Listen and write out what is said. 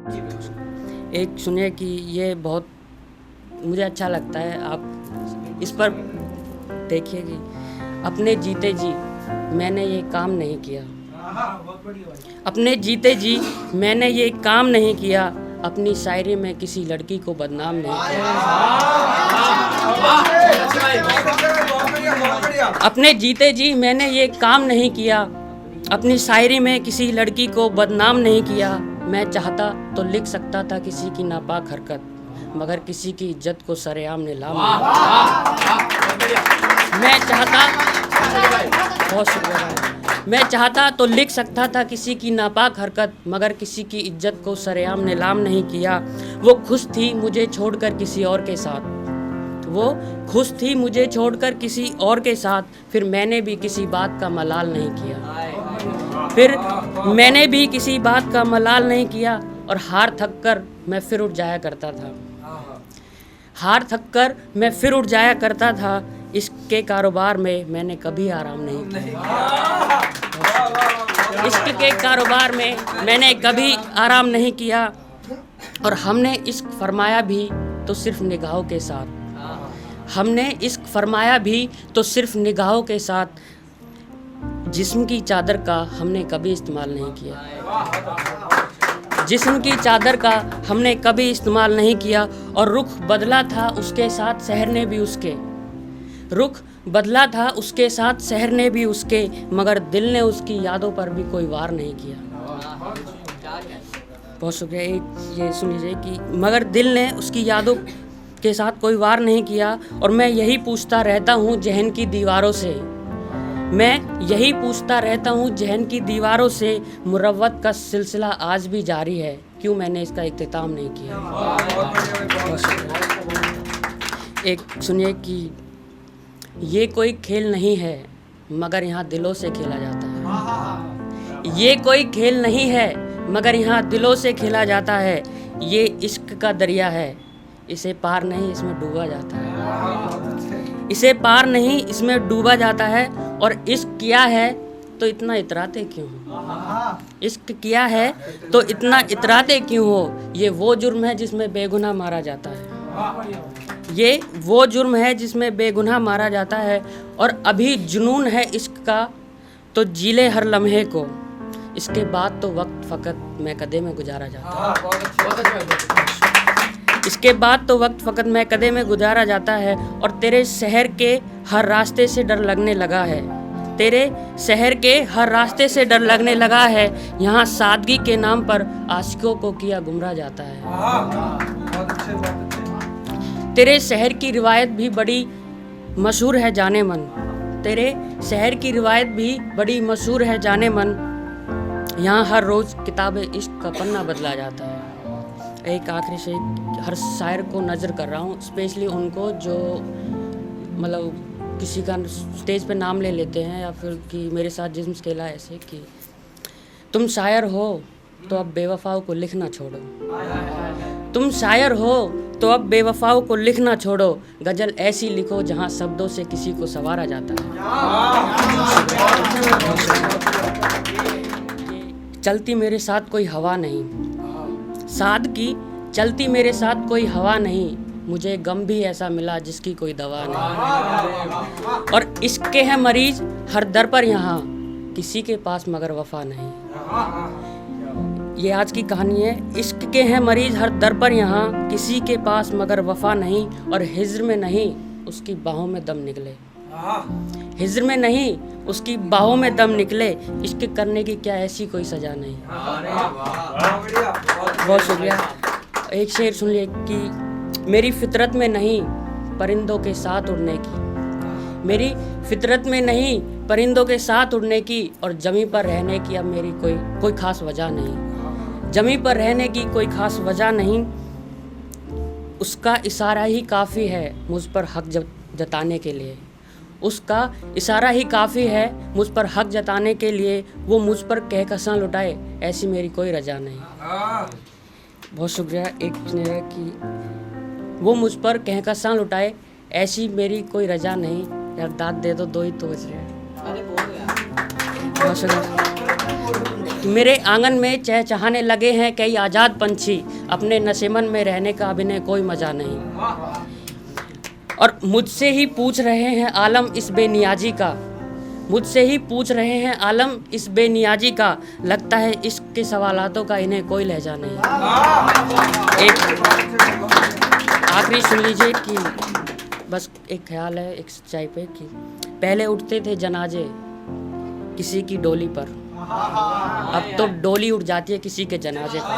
एक सुनिए कि ये बहुत मुझे अच्छा लगता है, आप इस पर देखिए कि अपने जीते जी मैंने ये काम नहीं किया, अपने जीते जी मैंने ये काम नहीं किया, अपनी शायरी में किसी लड़की को बदनाम नहीं किया। अपने जीते जी मैंने ये काम नहीं किया, अपनी शायरी में किसी लड़की को बदनाम नहीं किया। मैं चाहता तो लिख सकता था किसी की नापाक हरकत, मगर किसी की इज्जत को सरेआम नीलाम मैं चाहता बहुत शुक्रिया। मैं चाहता तो लिख सकता था किसी की नापाक हरकत, मगर किसी की इज्जत को सरेआम नीलाम नहीं किया। वो खुश थी मुझे छोड़कर किसी और के साथ, वो खुश थी मुझे छोड़कर किसी और के साथ, फिर मैंने भी किसी बात का मलाल नहीं किया, फिर मैंने भी किसी बात का मलाल नहीं किया। और हार थक कर मैं फिर उठ जाया करता था, हार थक कर मैं फिर उठ जाया करता था। इसके कारोबार में मैंने कभी आराम नहीं किया, इश्क के कारोबार में मैंने कभी आराम नहीं किया। और हमने इश्क फरमाया भी तो सिर्फ निगाहों के साथ, हमने इश्क फरमाया भी तो सिर्फ निगाहों के साथ। जिस्म की चादर का हमने कभी इस्तेमाल नहीं किया, जिस्म की चादर का हमने कभी इस्तेमाल नहीं किया। और रुख बदला था उसके साथ शहर ने भी उसके, रुख बदला था उसके साथ शहर ने भी उसके, मगर दिल ने उसकी यादों पर भी कोई वार नहीं किया। बहुत शुक्रिया। एक ये सुन लीजिए कि मगर दिल ने उसकी यादों के साथ कोई वार नहीं किया। और मैं यही पूछता रहता हूँ जहन की दीवारों से, मैं यही पूछता रहता हूँ जहन की दीवारों से, मुरव्वत का सिलसिला आज भी जारी है, क्यों मैंने इसका इख्तिताम नहीं किया। एक सुनिए कि ये कोई खेल नहीं है मगर यहाँ दिलों से खेला जाता है, ये कोई खेल नहीं है मगर यहाँ दिलों से खेला जाता है। ये इश्क का दरिया है, इसे पार नहीं इसमें डूबा जाता है, इसे पार नहीं इसमें डूबा जाता है। और इश्क किया है तो इतना इतराते क्यों हो, इश्क किया है तो इतना इतराते क्यों हो। ये वो जुर्म है जिसमें बेगुनाह मारा जाता है, ये वो जुर्म है जिसमें बेगुनाह मारा जाता है। और अभी जुनून है इश्क का तो जीले हर लम्हे को, इसके बाद तो वक्त फ़कत मैं कदे में गुजारा जाता है, इसके बाद तो वक्त फ़कत मैं कदे में गुजारा जाता है। और तेरे शहर के हर रास्ते से डर लगने लगा है, तेरे शहर के हर रास्ते से डर लगने लगा है। यहाँ सादगी के नाम पर आशिकों को किया गुमराह जाता है। तेरे शहर की रिवायत भी बड़ी मशहूर है जाने मन, तेरे शहर की रिवायत भी बड़ी मशहूर है जाने मन। यहाँ हर रोज़ किताब इश्क का पन्ना बदला जाता है। एक आखिरी से हर शायर को नज़र कर रहा हूँ, स्पेशली उनको जो मतलब किसी का स्टेज पे नाम ले लेते हैं या फिर कि मेरे साथ जिस्म खेला ऐसे कि तुम शायर हो तो अब बेवफाओं को लिखना छोड़ो, तुम शायर हो तो अब बेवफाओं को लिखना छोड़ो। गज़ल ऐसी लिखो जहाँ शब्दों से किसी को संवारा जाता है। चलती मेरे साथ कोई हवा नहीं, साद की चलती मेरे साथ कोई हवा नहीं, मुझे गम भी ऐसा मिला जिसकी कोई दवा नहीं। और इश्क के हैं मरीज हर दर पर यहाँ, किसी के पास मगर वफा नहीं। ये आज की कहानी है। इश्क के हैं मरीज हर दर पर यहाँ, किसी के पास मगर वफा नहीं। और हिज्र में नहीं उसकी बाहों में दम निकले, हिज्र में नहीं उसकी बाहों में दम निकले, इश्क करने की क्या ऐसी कोई सजा नहीं। बहुत शुक्रिया। एक शेर सुन लिए कि मेरी फितरत में नहीं परिंदों के साथ उड़ने की, मेरी फितरत में नहीं परिंदों के साथ उड़ने की। और जमी पर रहने की अब मेरी कोई खास वजह नहीं, जमी पर रहने की कोई खास वजह नहीं। उसका इशारा ही काफ़ी है मुझ पर हक जताने के लिए, उसका इशारा ही काफ़ी है मुझ पर हक जताने के लिए। वो मुझ पर कहकशां लुटाए ऐसी मेरी कोई रजा नहीं। बहुत शुक्रिया। एक है कि वो मुझ पर कहकशां लुटाए ऐसी मेरी कोई रजा नहीं। यार दाद दे दो ही तो बच रहे हैं। बहुत शुक्रिया। कि मेरे आंगन में चहचहाने लगे हैं कई आज़ाद पंछी, अपने नशेमन में रहने का अब इन्हें कोई मज़ा नहीं। और मुझसे ही पूछ रहे हैं आलम इस बेनियाजी का, मुझसे ही पूछ रहे हैं आलम इस बेनियाजी का, लगता है इश्क के सवालातों का इन्हें कोई लहजा नहीं। एक आखिरी सुन लीजिए कि बस एक ख्याल है एक सच्चाई पे कि पहले उठते थे जनाजे किसी की डोली पर, अब तो डोली उठ जाती है किसी के जनाजे पर।